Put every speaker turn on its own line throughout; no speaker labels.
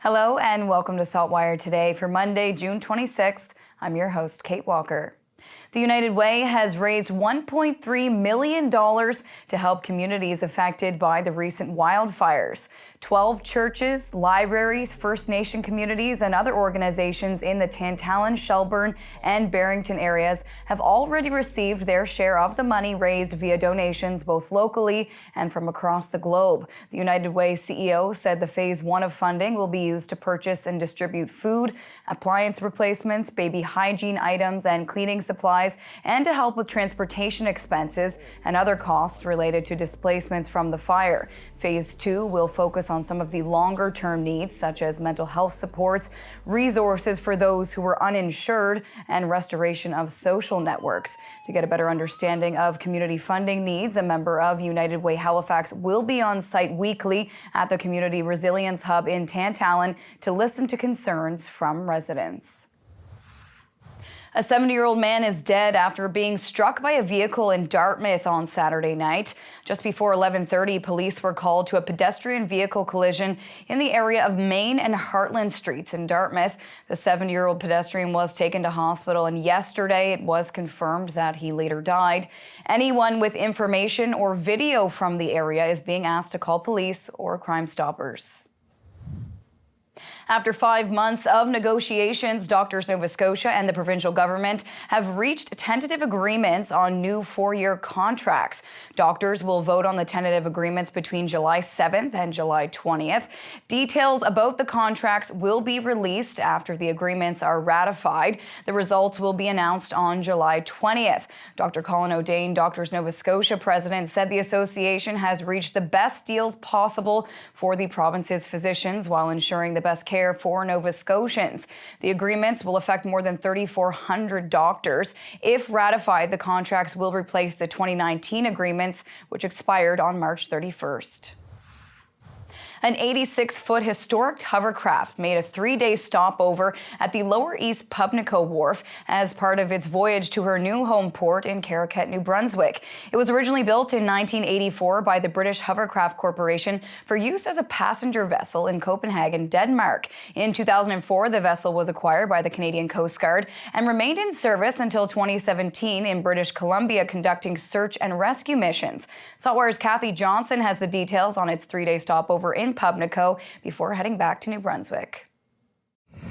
Hello and welcome to SaltWire today for Monday, June 26th. I'm your host, Kate Walker. The United Way has raised $1.3 million to help communities affected by the recent wildfires. 12 churches, libraries, First Nation communities, and other organizations in the Tantallon, Shelburne, and Barrington areas have already received their share of the money raised via donations both locally and from across the globe. The United Way CEO said the Phase 1 of funding will be used to purchase and distribute food, appliance replacements, baby hygiene items, and cleaning supplies, and to help with transportation expenses and other costs related to displacements from the fire. Phase 2 will focus on some of the longer-term needs, such as mental health supports, resources for those who were uninsured, and restoration of social networks. To get a better understanding of community funding needs, a member of United Way Halifax will be on site weekly at the Community Resilience Hub in Tantallon to listen to concerns from residents. A 70-year-old man is dead after being struck by a vehicle in Dartmouth on Saturday night. Just before 11:30, police were called to a pedestrian vehicle collision in the area of Main and Heartland Streets in Dartmouth. The 70-year-old pedestrian was taken to hospital, and yesterday it was confirmed that he later died. Anyone with information or video from the area is being asked to call police or Crime Stoppers. After 5 months of negotiations, Doctors Nova Scotia and the provincial government have reached tentative agreements on new 4-year contracts. Doctors will vote on the tentative agreements between July 7th and July 20th. Details about the contracts will be released after the agreements are ratified. The results will be announced on July 20th. Dr. Colin O'Dane, Doctors Nova Scotia president, said the association has reached the best deals possible for the province's physicians while ensuring the best care for Nova Scotians. The agreements will affect more than 3,400 doctors. If ratified, the contracts will replace the 2019 agreements, which expired on March 31st. An 86-foot historic hovercraft made a 3-day stopover at the Lower East Pubnico Wharf as part of its voyage to her new home port in Caracat, New Brunswick. It was originally built in 1984 by the British Hovercraft Corporation for use as a passenger vessel in Copenhagen, Denmark. In 2004, the vessel was acquired by the Canadian Coast Guard and remained in service until 2017 in British Columbia, conducting search and rescue missions. SaltWire's Kathy Johnson has the details on its 3-day stopover in Pubnico before heading back to New Brunswick.
It's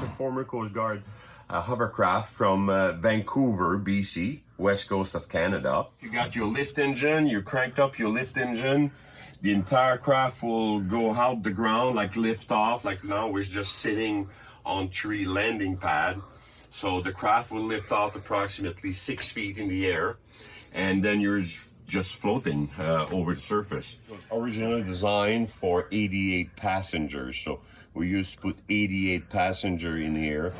a former Coast Guard hovercraft from Vancouver, BC, west coast of Canada. You got your lift engine, you cranked up your lift engine. The entire craft will go out the ground, like lift off, like now we're just sitting on 3 landing pad. So the craft will lift off approximately 6 feet in the air, and then you're just floating over the surface. It was originally designed for 88 passengers, so we used to put 88 passengers in the air.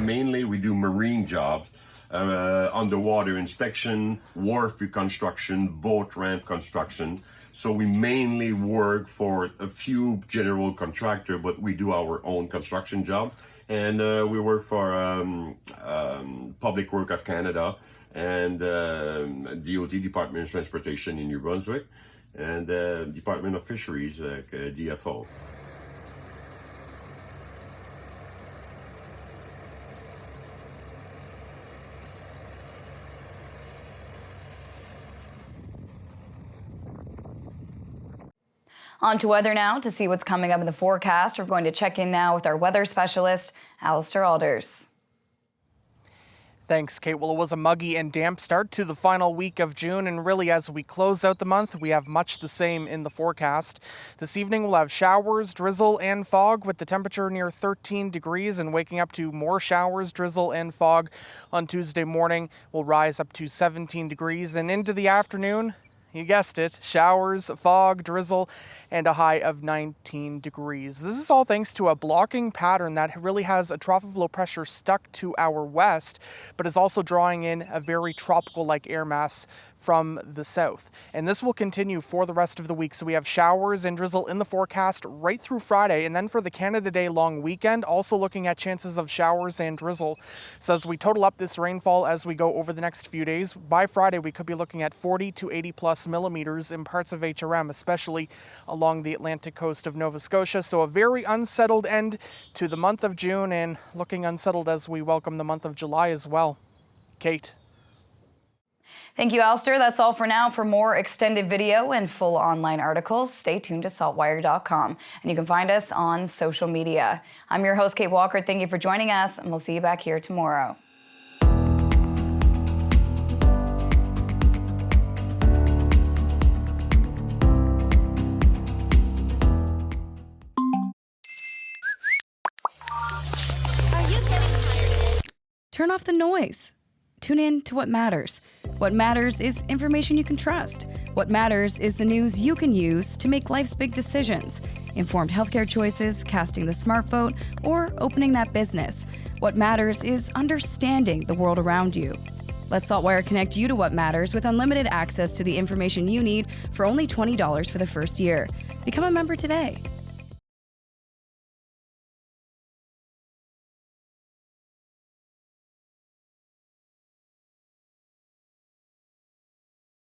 Mainly we do marine jobs, underwater inspection, wharf reconstruction, boat ramp construction. So we mainly work for a few general contractors, but we do our own construction job. And we work for Public Works of Canada and DOT, Department of Transportation in New Brunswick, and Department of Fisheries, DFO.
On to weather now. To see what's coming up in the forecast, we're going to check in now with our weather specialist, Allister Aalders.
Thanks, Kate. Well, it was a muggy and damp start to the final week of June, and really as we close out the month, we have much the same in the forecast. This evening we'll have showers, drizzle, and fog with the temperature near 13 degrees and waking up to more showers, drizzle, and fog on Tuesday morning. We'll rise up to 17 degrees, and into the afternoon, you guessed it, showers, fog, drizzle, and a high of 19 degrees. This is all thanks to a blocking pattern that really has a trough of low pressure stuck to our west, but is also drawing in a very tropical-like air mass from the south. And this will continue for the rest of the week. So we have showers and drizzle in the forecast right through Friday. And then for the Canada Day long weekend, also looking at chances of showers and drizzle. So as we total up this rainfall as we go over the next few days, by Friday we could be looking at 40 to 80 plus millimeters in parts of HRM, especially along the Atlantic coast of Nova Scotia. So a very unsettled end to the month of June, and looking unsettled as we welcome the month of July as well. Kate.
Thank you, Allister. That's all for now. For more extended video and full online articles, stay tuned to saltwire.com. And you can find us on social media. I'm your host, Kate Walker. Thank you for joining us, and we'll see you back here tomorrow. Turn off the noise. Tune in to what matters. What matters is information you can trust. What matters is the news you can use to make life's big decisions. Informed healthcare choices, casting the smart vote, or opening that business. What matters is understanding the world around you. Let SaltWire connect you to what matters with unlimited access to the information you need for only $20 for the first year. Become a member today.